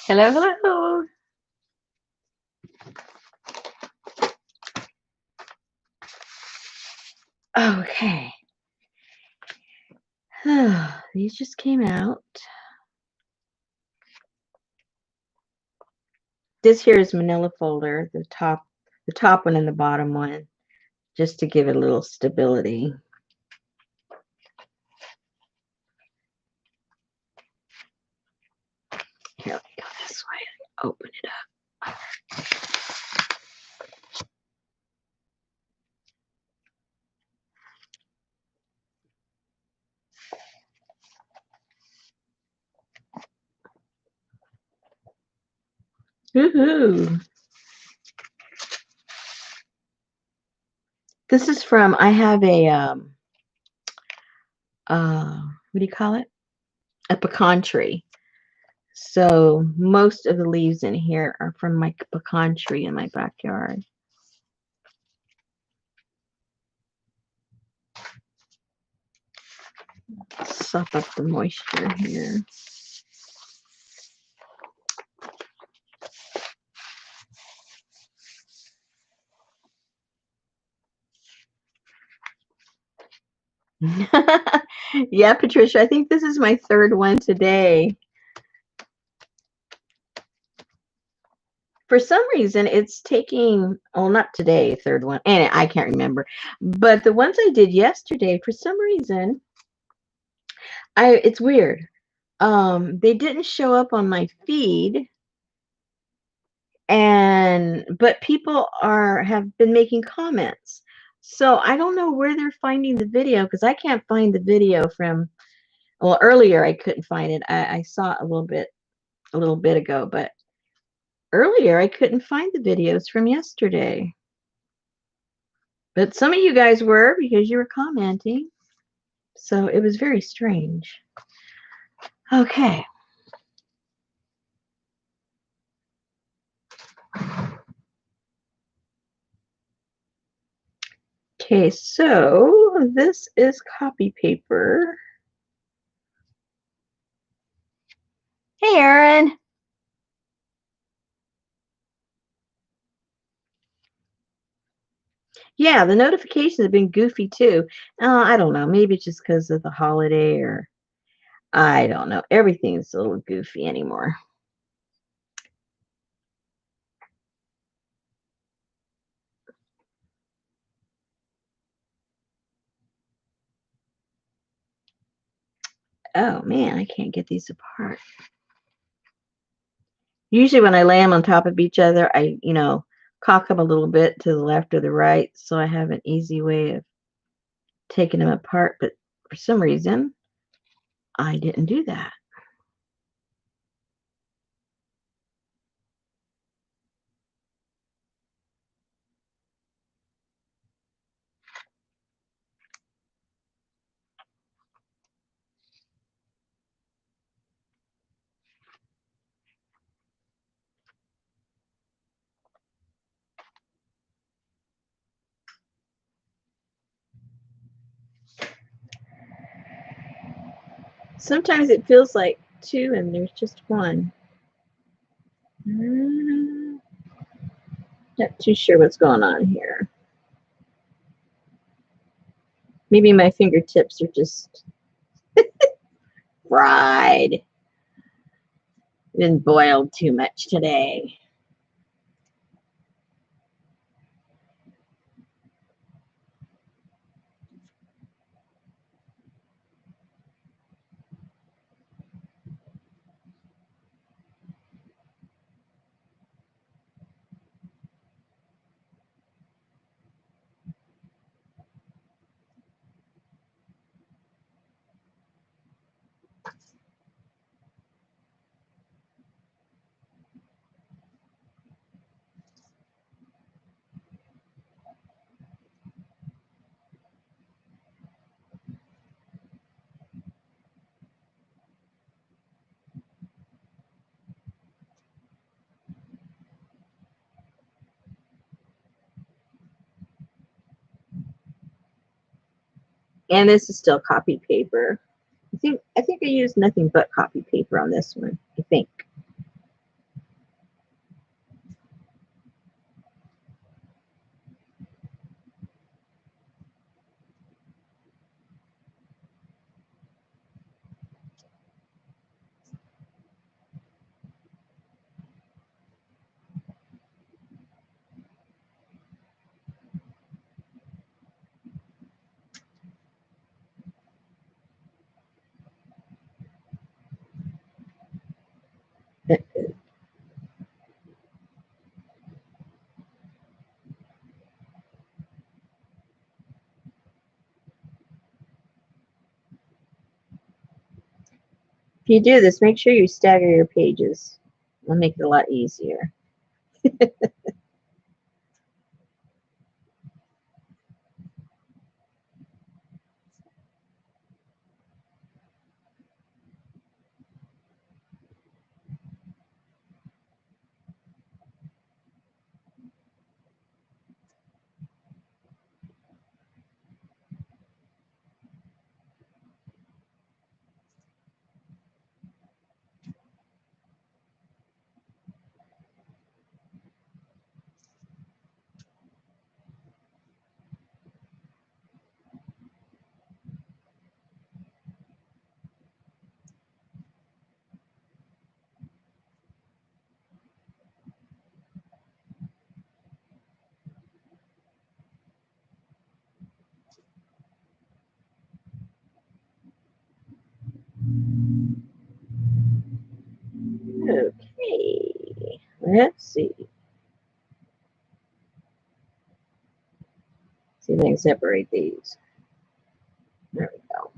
Hello, hello. Okay. These just came out. This here is manila folder, the top one and the bottom one, just to give it a little stability. Here, let me go this way. Open it up. Woohoo! This is from, I have a what do you call it? A pecan tree. So most of the leaves in here are from my pecan tree in my backyard. Suck up the moisture here. Yeah, Patricia, I think this is my third one today. For some reason, it's taking, well, not today, third one, and I can't remember. But the ones I did yesterday, for some reason, it's weird. They didn't show up on my feed, but people have been making comments. So I don't know where they're finding the video because I can't find the video from, well, earlier I couldn't find it. I saw it a little bit ago, but earlier I couldn't find the videos from yesterday. But some of you guys were because you were commenting. So it was very strange. Okay. Okay, so this is copy paper. Hey, Aaron. Yeah, the notifications have been goofy too. I don't know. Maybe it's just because of the holiday or I don't know. Everything's a little goofy anymore. Oh man, I can't get these apart. Usually when I lay them on top of each other, I, cock them a little bit to the left or the right so I have an easy way of taking them apart. But for some reason, I didn't do that. Sometimes it feels like two and there's just one. Not too sure what's going on here. Maybe my fingertips are just fried. Been boiled too much today. And this is still copy paper. I think I used nothing but copy paper on this one, I think. If you do this, make sure you stagger your pages. It'll make it a lot easier. Okay, let's see. See if I can separate these. There we go.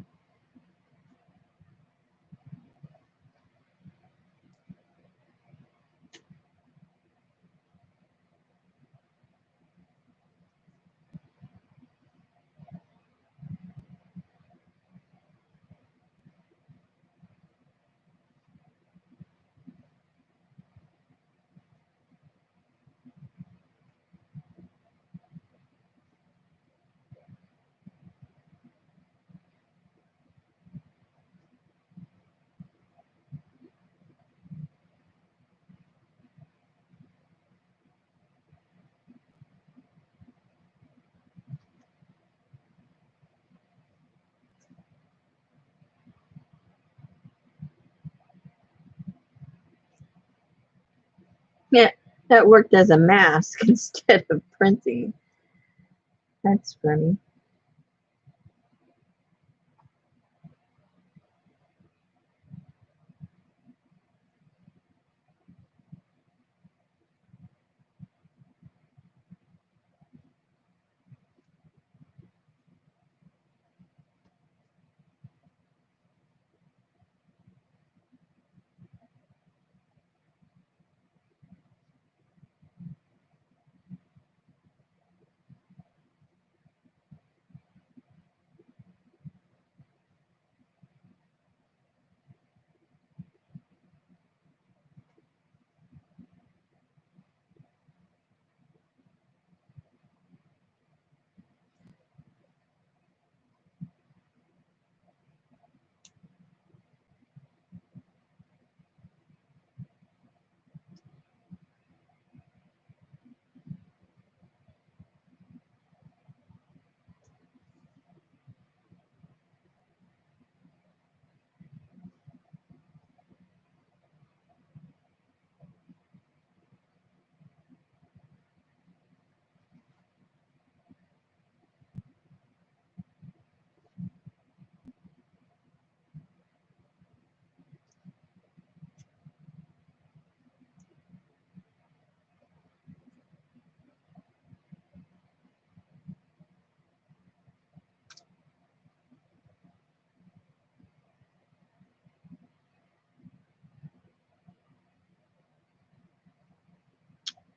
Yeah, that worked as a mask instead of printing. That's funny.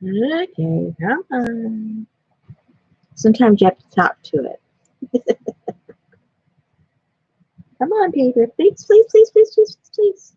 Okay, come on. Sometimes you have to talk to it. Come on, paper. Please, please, please, please, please, please.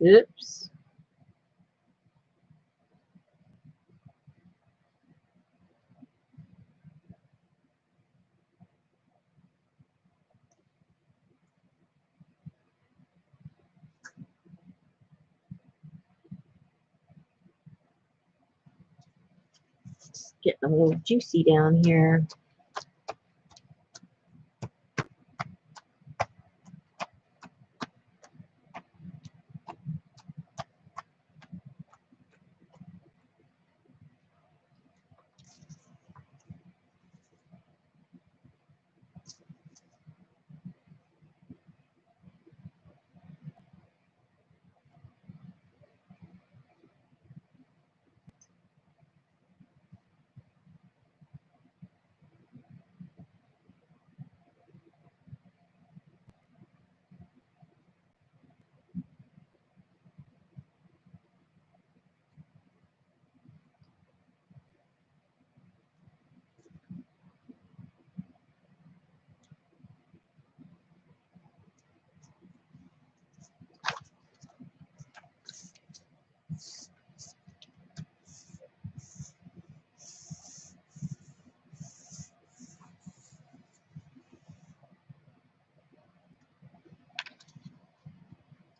Oops. It's getting a little juicy down here.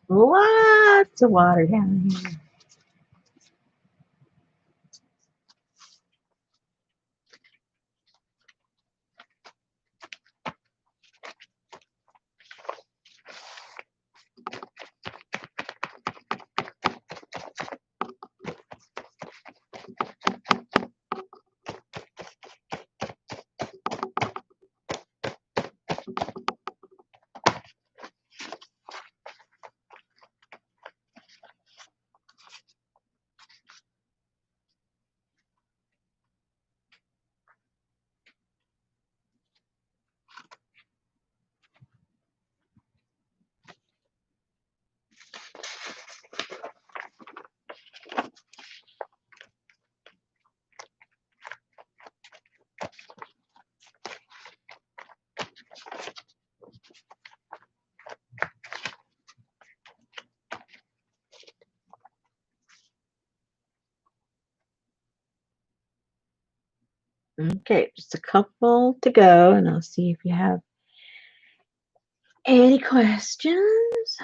Lots of water down here. Okay, just a couple to go, and I'll see if you have any questions.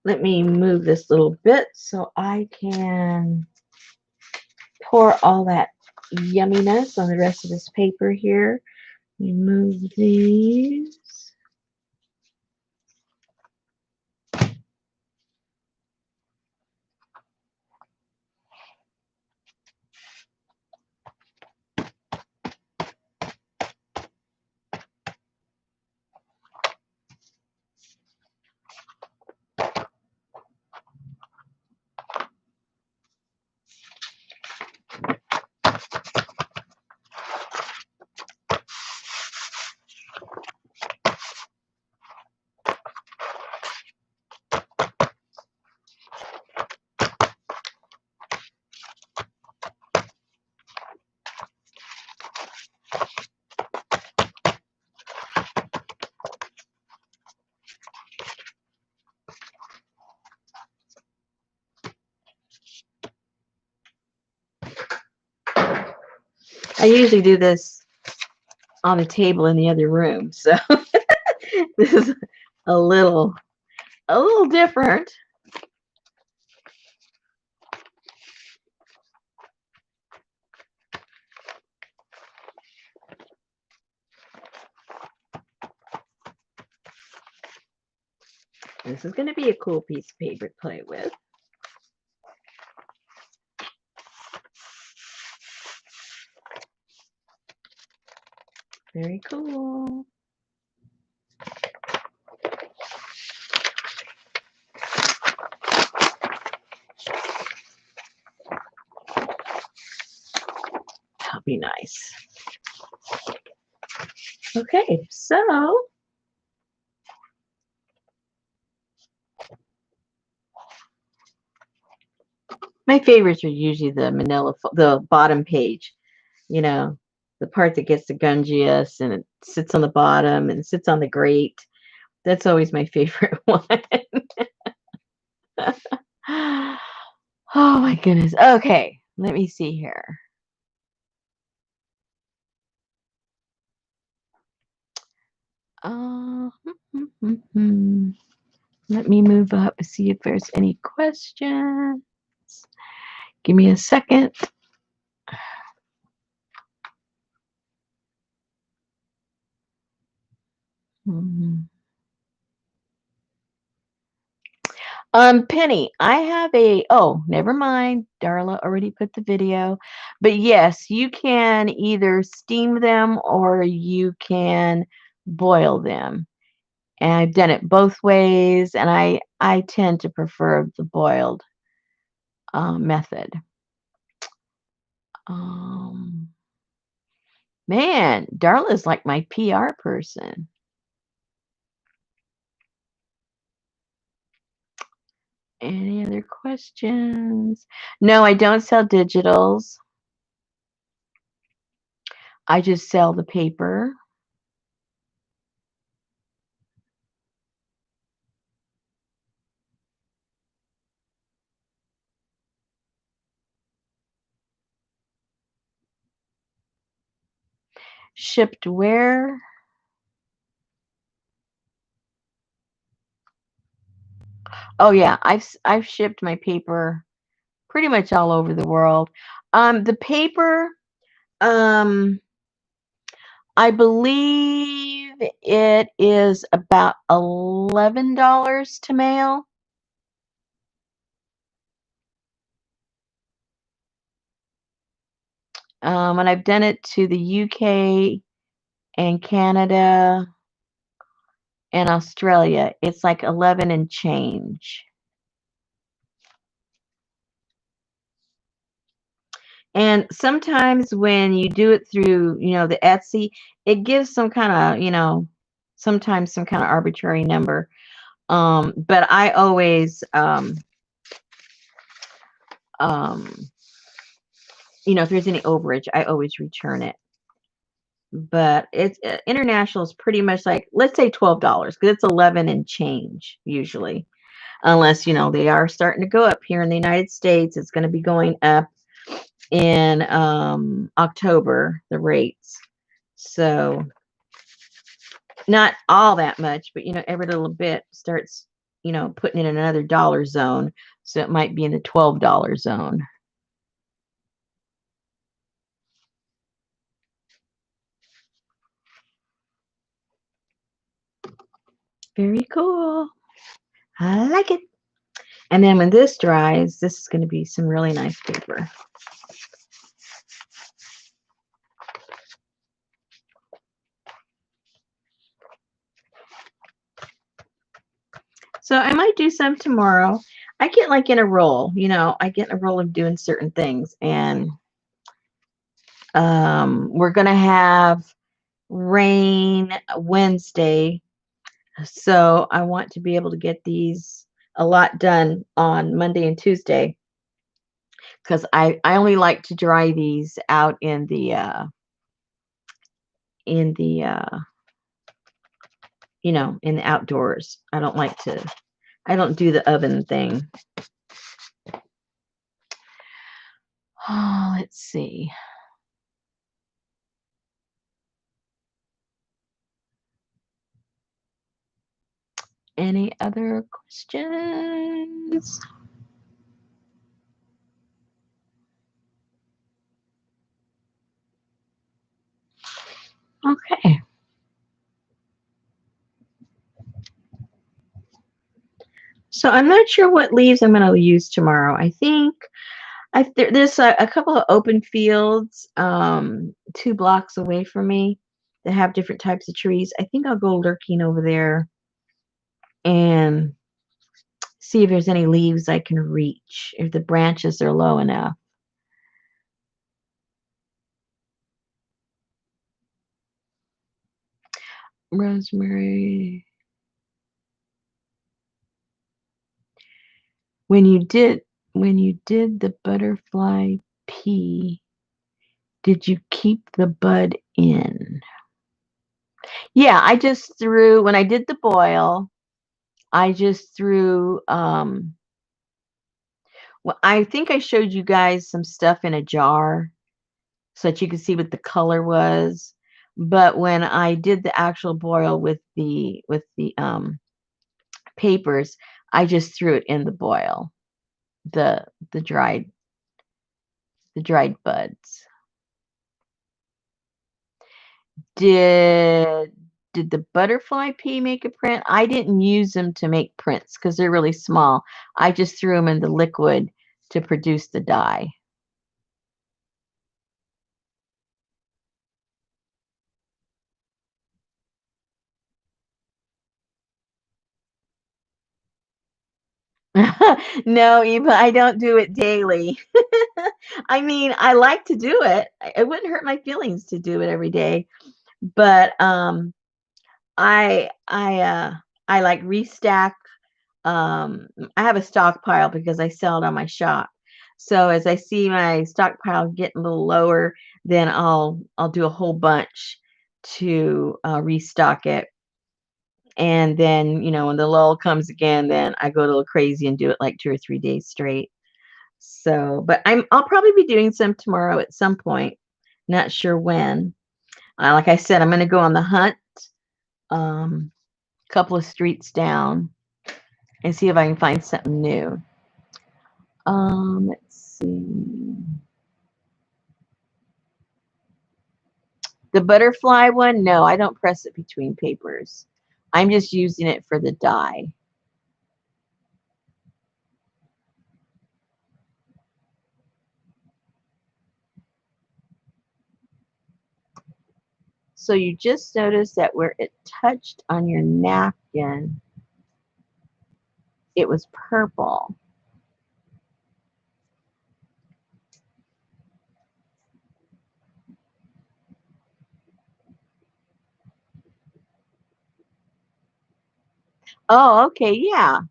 Let me move this little bit so I can pour all that yumminess on the rest of this paper here. Remove these. I usually do this on a table in the other room, so this is a little different. This is going to be a cool piece of paper to play with. Very cool. That'll be nice. Okay, so my favorites are usually the manila, the bottom page, you know, the part that gets the gungious and it sits on the bottom and sits on the grate. That's always my favorite one. Oh my goodness. Okay, let me see here. Let me move up and see if there's any questions. Give me a second. Penny, I have oh, never mind. Darla already put the video. But yes, you can either steam them or you can boil them. And I've done it both ways, and I tend to prefer the boiled method. Man, Darla's like my PR person. Any other questions? No, I don't sell digitals. I just sell the paper. Shipped where? Oh yeah, I've shipped my paper pretty much all over the world. The paper, I believe it is about $11 to mail. And I've done it to the UK and Canada and Australia. It's like 11 and change. And sometimes when you do it through, the Etsy, it gives some kind of, sometimes some kind of arbitrary number. But I always, if there's any overage, I always return it. But it's international is pretty much like, let's say $12 because it's 11 and change usually, unless they are starting to go up here in the United States. It's going to be going up in October, the rates. So not all that much, but every little bit starts putting in another dollar zone. So it might be in the $12 zone. Very cool. I like it. And then when this dries, this is going to be some really nice paper. So I might do some tomorrow. I get like in a roll, I get in a roll of doing certain things. And we're going to have rain Wednesday. So I want to be able to get these a lot done on Monday and Tuesday. Because I only like to dry these out in the in the outdoors. I don't do the oven thing. Oh, let's see. Any other questions? Okay. So I'm not sure what leaves I'm going to use tomorrow. I think there's a couple of open fields 2 blocks away from me that have different types of trees. I think I'll go lurking over there and see if there's any leaves I can reach, if the branches are low enough. Rosemary. When you did the butterfly pea, did you keep the bud in? Yeah, I just threw when I did the boil, I just threw well, I think I showed you guys some stuff in a jar so that you could see what the color was. But when I did the actual boil with the papers, I just threw it in the boil, the the dried the dried buds. Did the butterfly pea make a print? I didn't use them to make prints because they're really small. I just threw them in the liquid to produce the dye. No, Eva, I don't do it daily. I mean, I like to do it. It wouldn't hurt my feelings to do it every day, but I I uh I like restack. I have a stockpile because I sell it on my shop. So as I see my stockpile getting a little lower, then I'll do a whole bunch to restock it. And then, when the lull comes again, then I go a little crazy and do it like 2 or 3 days straight. So, but I'll probably be doing some tomorrow at some point. Not sure when. Like I said, I'm going to go on the hunt, a couple of streets down, and see if I can find something new. Let's see. The butterfly one, no, I don't press it between papers. I'm just using it for the dye. So you just notice that where it touched on your napkin, it was purple. Oh, okay, yeah.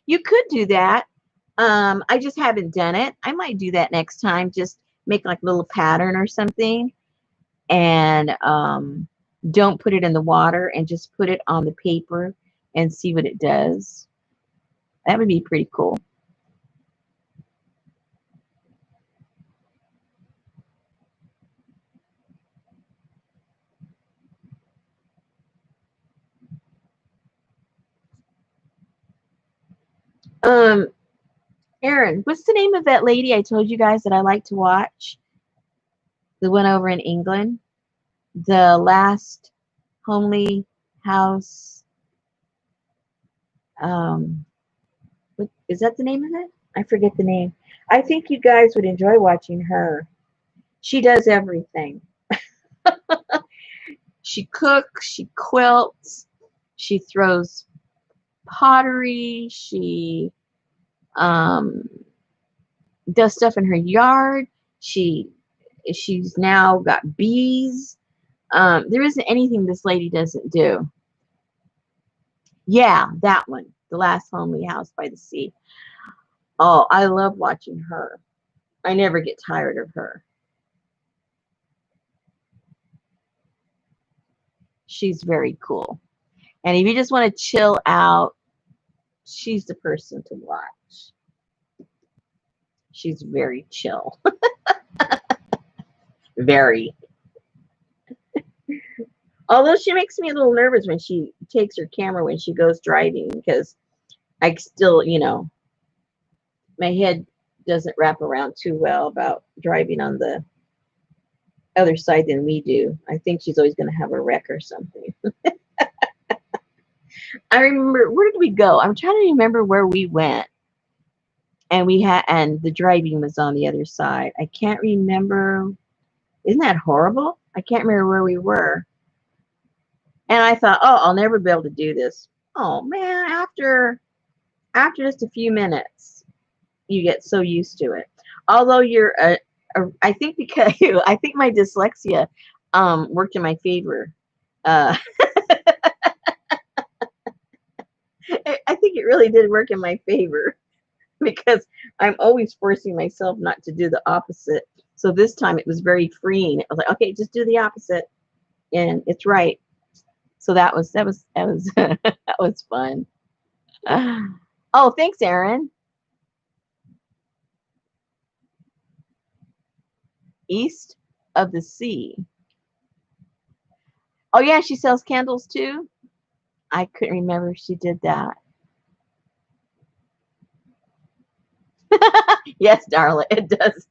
You could do that. I just haven't done it. I might do that next time. Just make like a little pattern or something, and don't put it in the water, and just put it on the paper and see what it does. That would be pretty cool. Um, Erin, what's the name of that lady I told you guys that I like to watch? The one over in England, the last homely house. Um, is that the name of it? I forget the name. I think you guys would enjoy watching her. She does everything. She cooks, she quilts, she throws pottery, she um, does stuff in her yard. She's now got bees. There isn't anything this lady doesn't do. Yeah, that one, the last homely house by the sea. Oh, I love watching her. I never get tired of her. She's very cool. And if you just want to chill out, she's the person to watch. She's very chill. Very. Although she makes me a little nervous when she takes her camera when she goes driving, because I still, my head doesn't wrap around too well about driving on the other side than we do. I think she's always going to have a wreck or something. I remember, where did we go? I'm trying to remember where we went. And the driving was on the other side. I can't remember. Isn't that horrible? I can't remember where we were. And I thought, oh, I'll never be able to do this. Oh man, after just a few minutes, you get so used to it. Although I think because I think my dyslexia worked in my favor. Uh, I think it really did work in my favor because I'm always forcing myself not to do the opposite. So this time it was very freeing. I was like, okay, just do the opposite, and it's right. So that was that was fun. Oh, thanks, Aaron. East of the sea. Oh yeah, she sells candles too. I couldn't remember if she did that. Yes, darling, it does.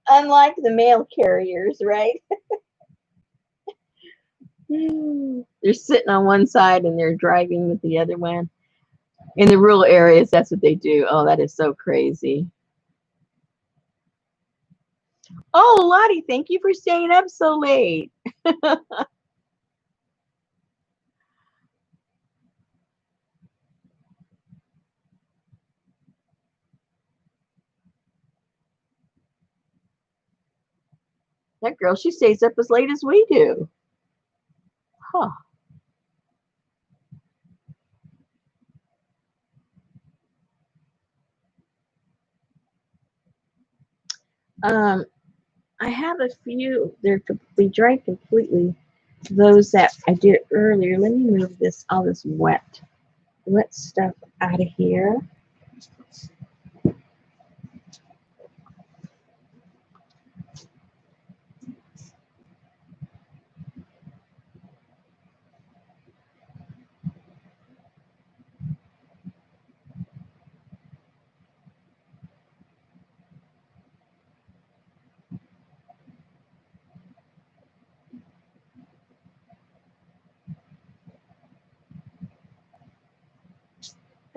Unlike the mail carriers, right? They're sitting on one side and they're driving with the other one. In the rural areas, that's what they do. Oh, that is so crazy. Oh, Lottie, thank you for staying up so late. That girl, she stays up as late as we do. Huh. Um, I have a few. They dry completely. Those that I did earlier. Let me move all this wet stuff out of here.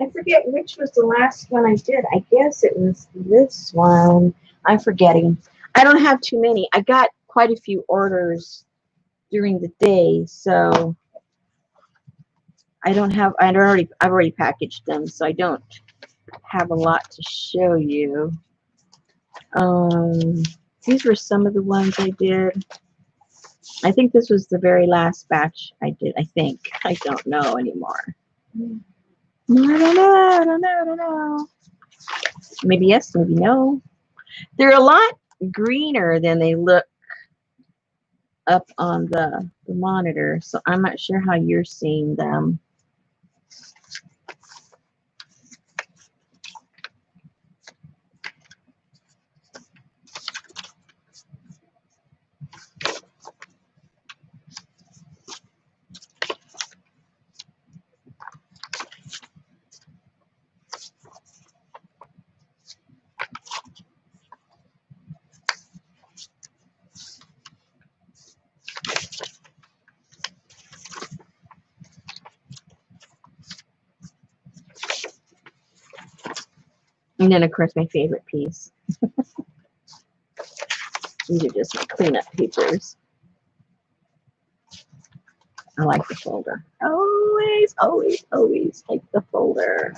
I forget which was the last one I did. I guess it was this one. I'm forgetting. I don't have too many. I got quite a few orders during the day, so I don't have. I've already packaged them, so I don't have a lot to show you. Um, these were some of the ones I did. I think this was the very last batch I did. I think. I don't know anymore. I don't know. I don't know. I don't know. Maybe yes, maybe no. They're a lot greener than they look up on the monitor, so I'm not sure how you're seeing them. And then, of course, my favorite piece. These are just my cleanup papers. I like the folder. Always, always, always like the folder.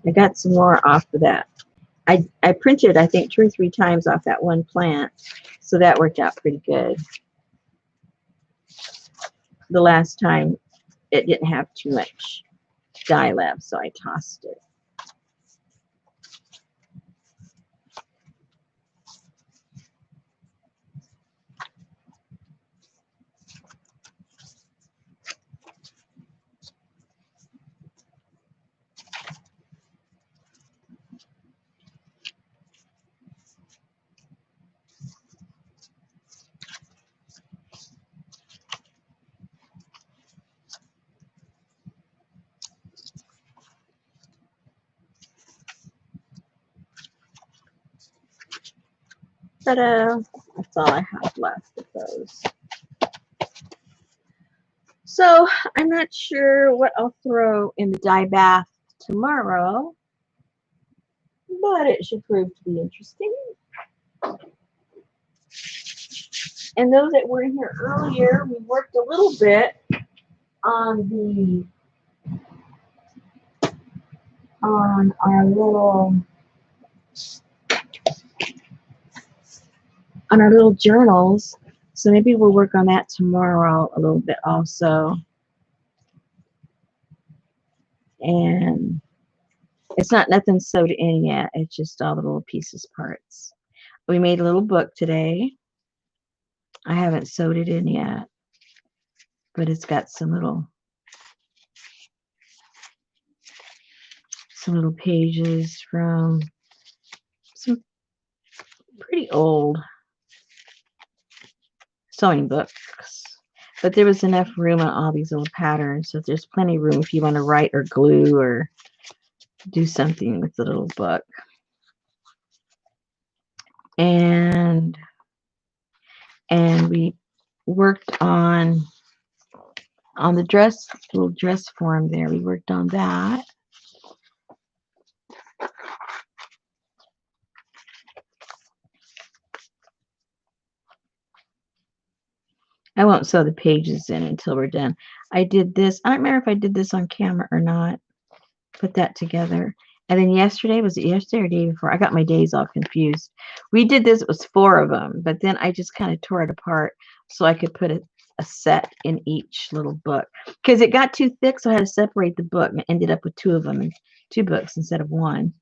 I got some more off of that. I printed, I think, 2 or 3 times off that one plant, so that worked out pretty good. The last time, it didn't have too much dye left, so I tossed it. Ta-da! That's all I have left of those. So I'm not sure what I'll throw in the dye bath tomorrow, but it should prove to be interesting. And those that were in here earlier, we worked a little bit on our little journals. So maybe we'll work on that tomorrow a little bit also. And it's not nothing sewed in yet. It's just all the little pieces, parts. We made a little book today. I haven't sewed it in yet, but it's got some little pages from some pretty old sewing books. But there was enough room on all these little patterns, so there's plenty of room if you want to write or glue or do something with the little book. And we worked on the little dress form there. We worked on that. I won't sew the pages in until we're done. I did this. I don't remember if I did this on camera or not. Put that together. And then yesterday, was it yesterday or the day before? I got my days all confused. We did this. It was 4 of them. But then I just kind of tore it apart so I could put a set in each little book. Because it got too thick, so I had to separate the book. And I ended up with 2 of them, 2 books instead of 1.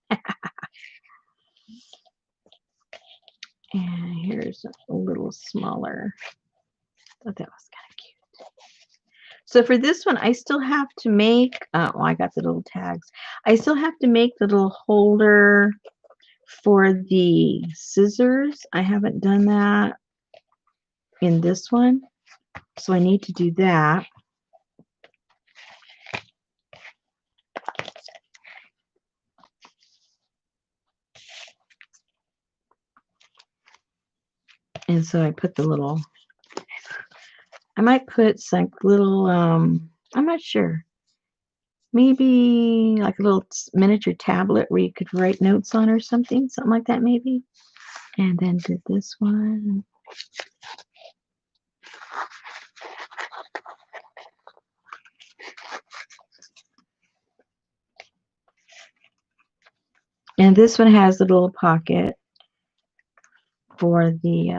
And here's a little smaller. I thought that was kind of cute. So for this one, I still have to make, I got the little tags. I still have to make the little holder for the scissors. I haven't done that in this one. So I need to do that. And so I put the little, I might put some little, I'm not sure. Maybe like a little miniature tablet where you could write notes on or something like that maybe. And then did this one. And this one has the little pocket for the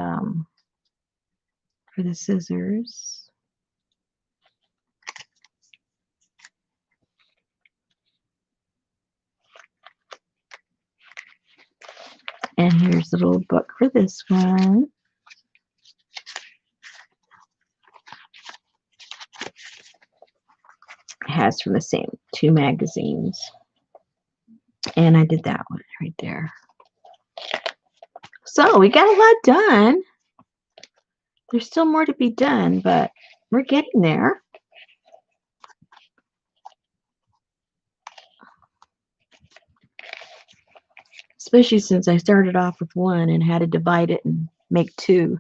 scissors. And here's the little book for this one. It has from the same 2 magazines. And I did that one right there. So we got a lot done. There's still more to be done, but we're getting there. Especially since I started off with 1 and had to divide it and make 2.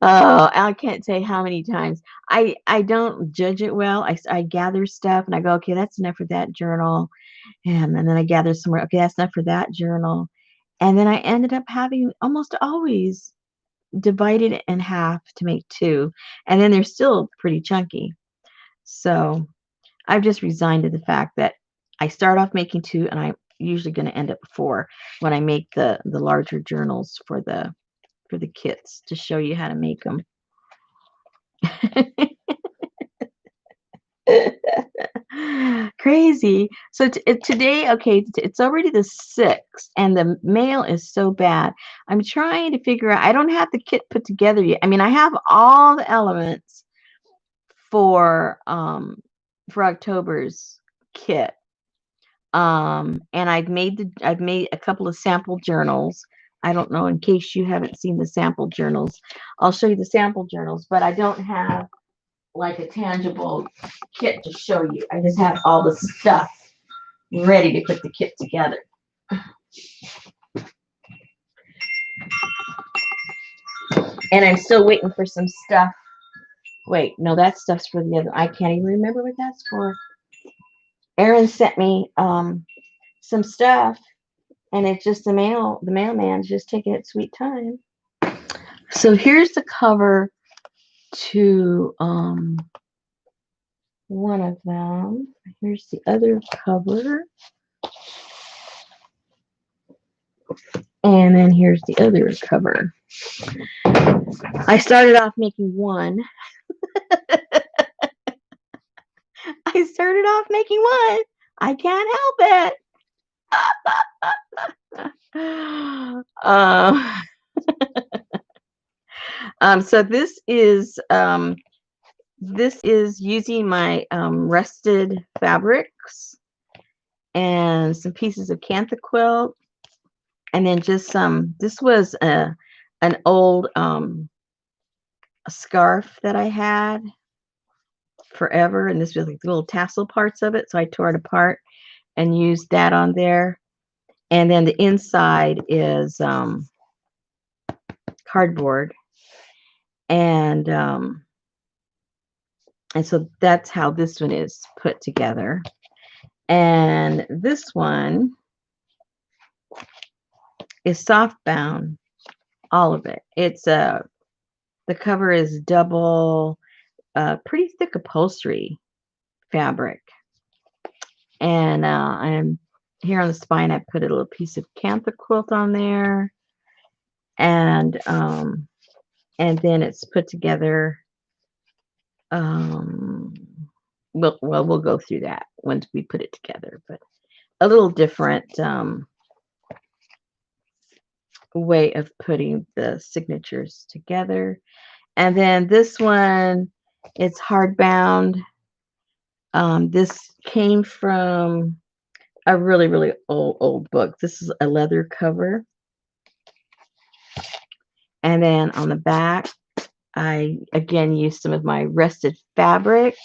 Oh, I can't say how many times. I don't judge it well. I gather stuff and I go, okay, that's enough for that journal. And then I gather somewhere, okay, that's enough for that journal. And then I ended up having almost always divided it in half to make 2. And then they're still pretty chunky. So I've just resigned to the fact that I start off making 2 and I'm usually going to end up 4 when I make the larger journals for the kits to show you how to make them. Crazy. So today, okay, it's already the 6th and the mail is so bad. I'm trying to figure out, I don't have the kit put together yet. I mean, I have all the elements for October's kit. And I've made a couple of sample journals. I don't know, in case you haven't seen the sample journals, I'll show you the sample journals, but I don't have like a tangible kit to show you. I just have all the stuff ready to put the kit together. And I'm still waiting for some stuff. Wait, no, that stuff's for the other. I can't even remember what that's for. Erin sent me some stuff, and it's just the mailman's just taking its sweet time. So here's the cover to one of them. Here's the other cover. And then here's the other cover. I started off making one. I started off making one. I can't help it. So this is using my rusted fabrics and some pieces of Cantha quilt, and then just some. This was an old scarf that I had forever, and this was like the little tassel parts of it, so I tore it apart and used that on there. And then the inside is cardboard, and so that's how this one is put together. And this one is soft bound, all of it. It's the cover is double, pretty thick upholstery fabric. And I'm here on the spine. I put a little piece of Cantha quilt on there, and then it's put together. We'll go through that once we put it together, but a little different way of putting the signatures together. And then this one, it's hardbound. This came from a really, really old book. This is a leather cover. And then on the back, I again used some of my rusted fabric.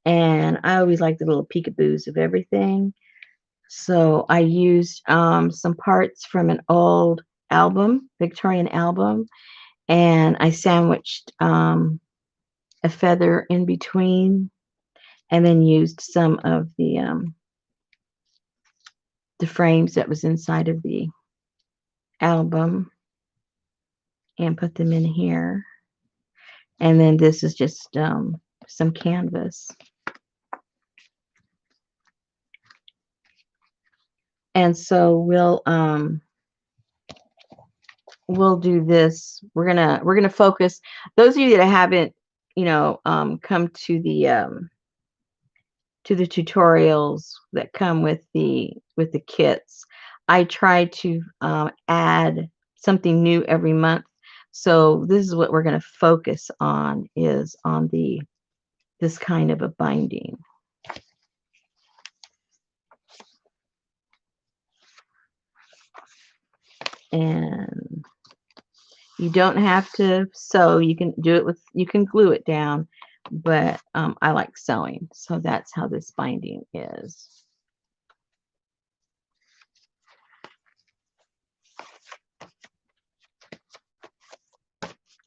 And I always like the little peekaboos of everything. So I used some parts from an old album, Victorian album, and I sandwiched a feather in between, and then used some of the frames that was inside of the album and put them in here. And then this is just some canvas. And so we'll do this. We're gonna focus. Those of you that haven't, come to the tutorials that come with the kits, I try to add something new every month. So this is what we're going to focus on, is on this kind of a binding. And you don't have to sew. You can do it with, you can glue it down, but I like sewing. So that's how this binding is.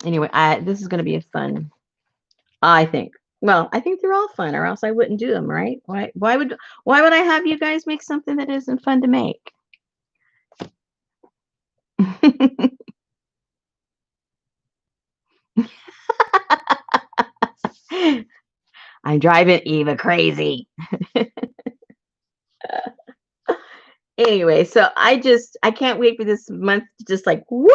Anyway, this is going to be a fun, I think. Well, I think they're all fun, or else I wouldn't do them, right? Why would I have you guys make something that isn't fun to make? I'm driving Eva crazy. Anyway, so I can't wait for this month to just like whoop,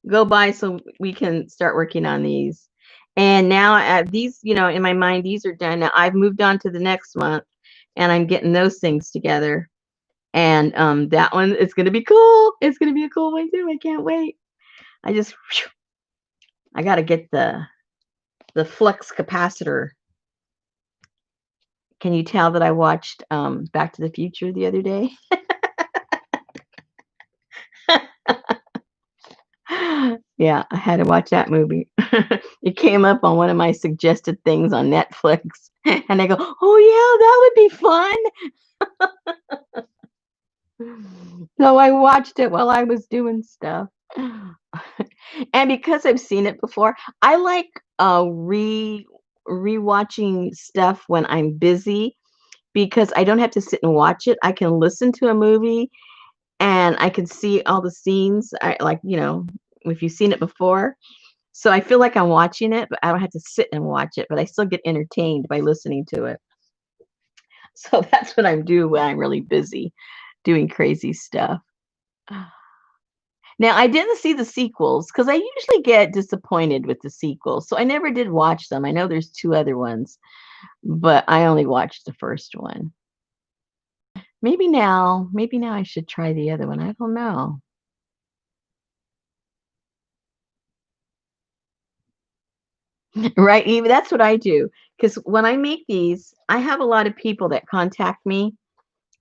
go by so we can start working on these. And now these, in my mind, these are done. Now I've moved on to the next month, and I'm getting those things together. And that one, it's going to be cool. It's going to be a cool one too. I can't wait. I got to get the flux capacitor. Can you tell that I watched Back to the Future the other day? Yeah, I had to watch that movie. It came up on one of my suggested things on Netflix. And I go, oh yeah, that would be fun. So I watched it while I was doing stuff. And because I've seen it before, I like rewatching stuff when I'm busy because I don't have to sit and watch it. I can listen to a movie and I can see all the scenes. I like, if you've seen it before. So I feel like I'm watching it, but I don't have to sit and watch it, but I still get entertained by listening to it. So that's what I'm doing when I'm really busy doing crazy stuff. Now, I didn't see the sequels because I usually get disappointed with the sequels. So I never did watch them. I know there's two other ones, but I only watched the first one. Maybe now I should try the other one. I don't know. Right? Even that's what I do. Because when I make these, I have a lot of people that contact me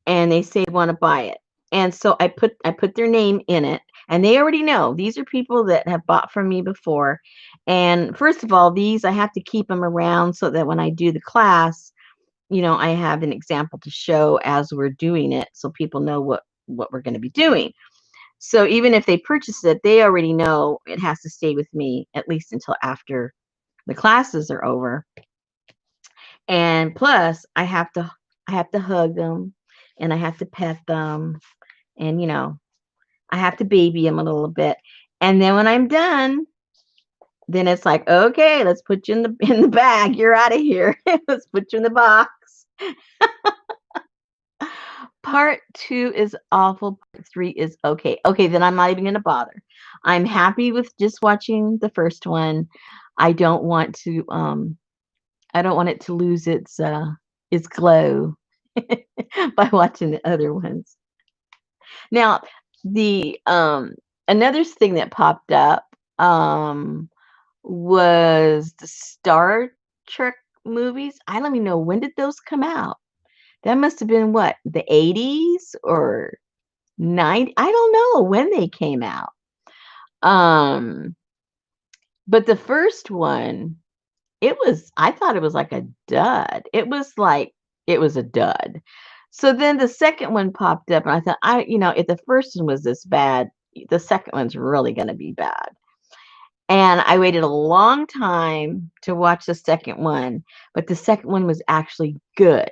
and they say want to buy it. And so I put their name in it and they already know these are people that have bought from me before. And first of all, these I have to keep them around so that when I do the class, I have an example to show as we're doing it so people know what we're going to be doing. So even if they purchase it, they already know it has to stay with me at least until after the classes are over. And plus, I have to hug them and I have to pet them and I have to baby them a little bit. And then when I'm done, then it's like, okay, let's put you in the bag. You're out of here. Let's put you in the box. Part 2 is awful. Part 3 is okay. Okay, then I'm not even gonna bother. I'm happy with just watching the first one. I don't want to I don't want it to lose its glow by watching the other ones. Now, the another thing that popped up was the Star Trek movies. I don't even know, when did those come out? That must have been what, the 80s or 90? I don't know when they came out. Um, but the first one, I thought it was like a dud. It was a dud. So then the second one popped up and I thought, if the first one was this bad, the second one's really going to be bad. And I waited a long time to watch the second one, but the second one was actually good.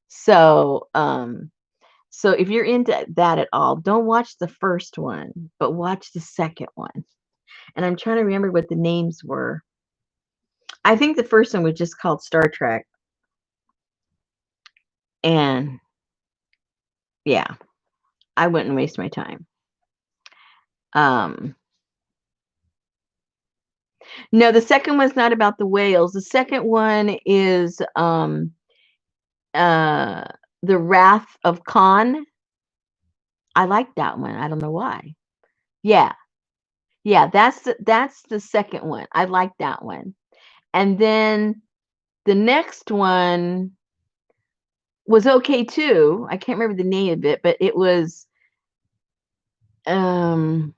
So if you're into that at all, don't watch the first one, but watch the second one. And I'm trying to remember what the names were. I think the first one was just called Star Trek. And yeah, I wouldn't waste my time. Um, no, the second one's not about the whales. The second one is uh The Wrath of Khan. I like that one. I don't know why. Yeah. Yeah, that's the second one. I like that one. And then the next one was okay too. I can't remember the name of it, but it was um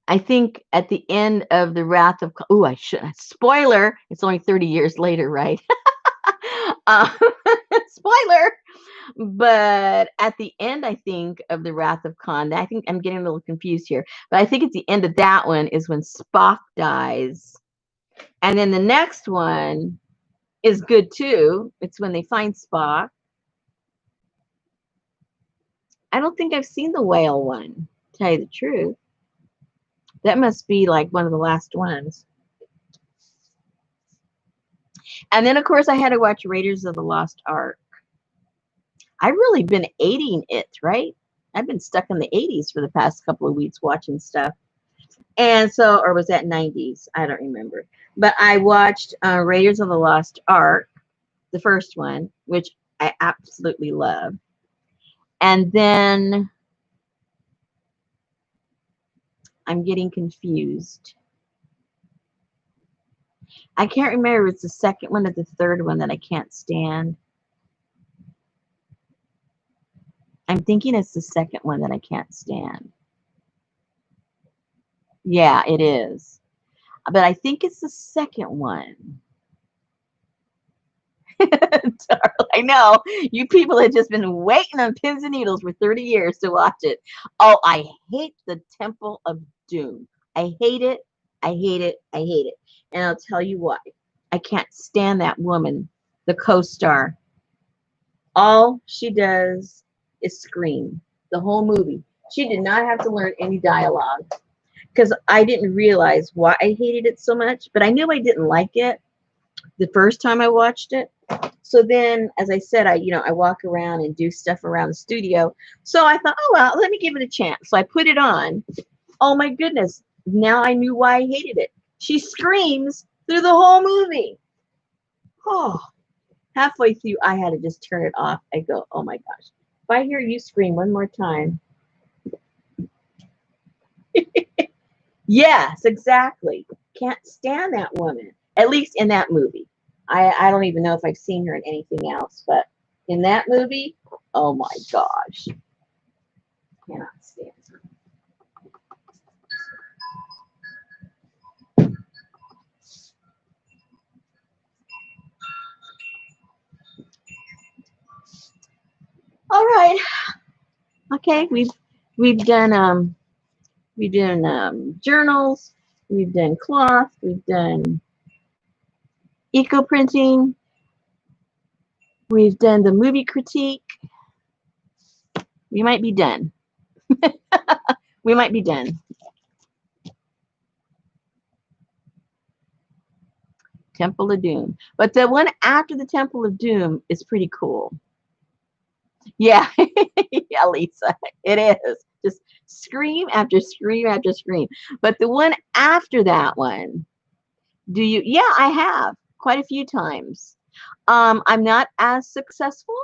I think at the end of the Wrath of oh, I should spoiler. It's only 30 years later, right? uh, spoiler. But at the end, I think of the Wrath of Khan, I think I'm getting a little confused here, but I think at the end of that one is when Spock dies, and then the next one is good too. It's when they find Spock. I don't think I've seen the whale one, to tell you the truth. That must be like one of the last ones. And then, of course, I had to watch Raiders of the Lost Ark. I've really been aiding it, right? I've been stuck in the 80s for the past couple of weeks watching stuff. And so, or was that 90s? I don't remember. But I watched Raiders of the Lost Ark, the first one, which I absolutely love. And then I'm getting confused. I can't remember if it's the second one or the third one that I can't stand. I'm thinking it's the second one that I can't stand. Yeah, it is. But I think it's the second one. I know you people have just been waiting on pins and needles for 30 years to watch it. Oh, I hate the Temple of Doom. I hate it. I hate it. I hate it. And I'll tell you why. I can't stand that woman, the co-star. All she does is scream the whole movie. She did not have to learn any dialogue because I didn't realize why I hated it so much, but I knew I didn't like it the first time I watched it. So then, as I said, I walk around and do stuff around the studio. So I thought, oh well, let me give it a chance. So I put it on. Oh my goodness! Now I knew why I hated it. She screams through the whole movie. Oh, halfway through, I had to just turn it off. I go, oh my gosh! If I hear you scream one more time, yes, exactly. Can't stand that woman. At least in that movie. I don't even know if I've seen her in anything else, but in that movie, oh my gosh. Cannot stand her. All right. Okay, we've done journals, we've done cloth, we've done eco printing, we've done the movie critique. We might be done. We might be done. Temple of Doom. But the one after the Temple of Doom is pretty cool. Yeah. Yeah, Lisa. It is. Just scream after scream after scream. But the one after that one, yeah, I have quite a few times. I'm not as successful.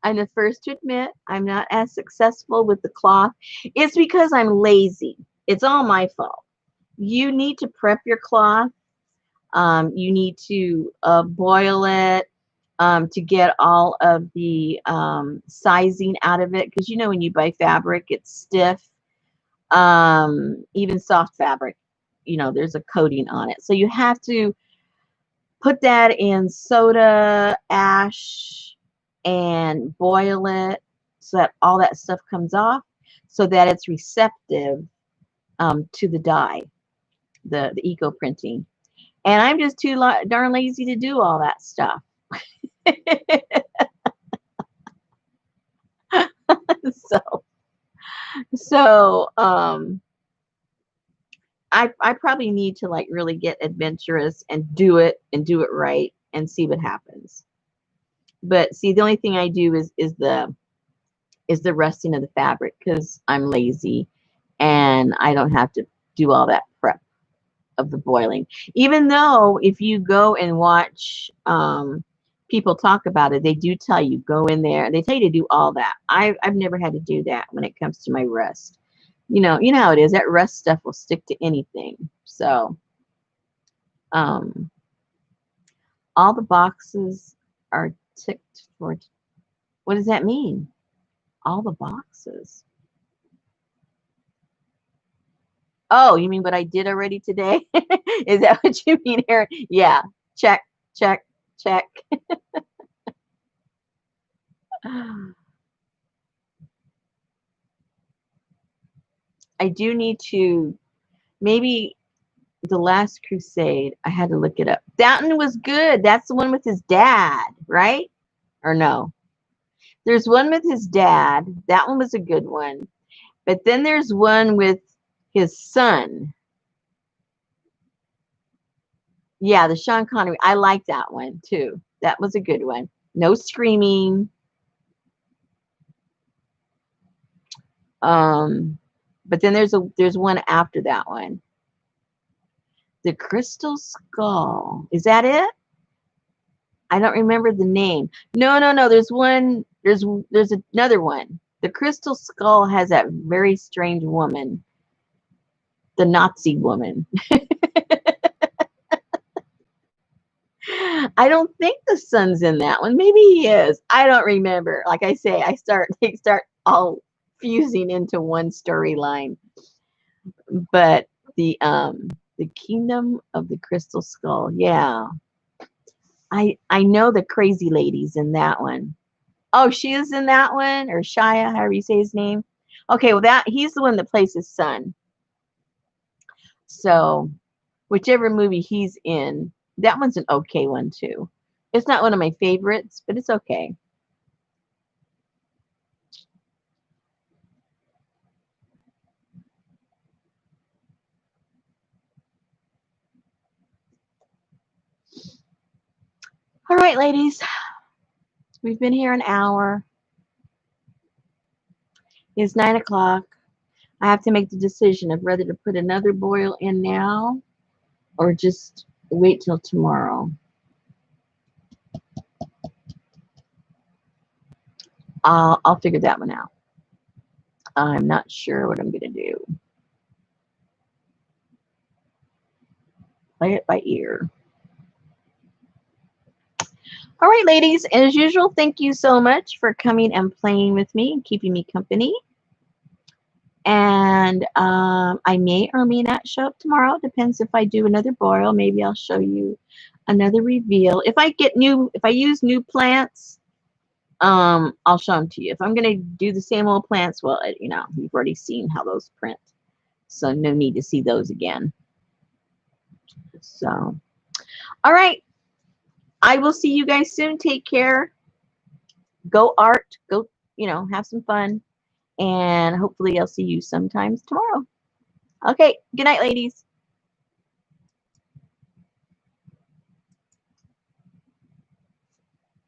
I'm the first to admit I'm not as successful with the cloth. It's because I'm lazy. It's all my fault. You need to prep your cloth. You need to boil it to get all of the sizing out of it. Because when you buy fabric, it's stiff. Even soft fabric, there's a coating on it. So you have to put that in soda ash and boil it so that all that stuff comes off so that it's receptive to the dye, the eco printing. And I'm just too darn lazy to do all that stuff. so I probably need to really get adventurous and do it right and see what happens. But see, the only thing I do is the resting of the fabric because I'm lazy and I don't have to do all that prep of the boiling. Even though if you go and watch people talk about it, they do tell you go in there. They tell you to do all that. I've never had to do that when it comes to my rust. You know how it is. That rust stuff will stick to anything. So all the boxes are ticked for. What does that mean? All the boxes. Oh, you mean what I did already today? Is that what you mean, Aaron? Yeah. Check, check, check. I do need to, maybe The Last Crusade. I had to look it up. That one was good. That's the one with his dad, right? Or no? There's one with his dad. That one was a good one. But then there's one with his son. Yeah, the Sean Connery. I like that one too. That was a good one. No screaming. But then there's one after that one. The Crystal Skull. Is that it? I don't remember the name. No. There's one. There's another one. The Crystal Skull has that very strange woman. The Nazi woman. I don't think the son's in that one. Maybe he is. I don't remember. Like I say, they start all fusing into one storyline. But the Kingdom of the Crystal Skull, yeah. I know the crazy lady's in that one. Oh, she is in that one, or Shia, however you say his name. Okay, well he's the one that plays his son. So whichever movie he's in, that one's an okay one too. It's not one of my favorites, but it's okay. All right, ladies, we've been here an hour. It's 9 o'clock. I have to make the decision of whether to put another boil in now or just wait till tomorrow. I'll figure that one out. I'm not sure what I'm going to do. Play it by ear. All right, ladies, as usual, thank you so much for coming and playing with me and keeping me company. And I may or may not show up tomorrow. Depends if I do another boil. Maybe I'll show you another reveal. If I use new plants, I'll show them to you. If I'm going to do the same old plants, well, you've already seen how those print. So no need to see those again. So, all right. I will see you guys soon. Take care. Go art. Go, have some fun. And hopefully I'll see you sometimes tomorrow. Okay. Good night, ladies.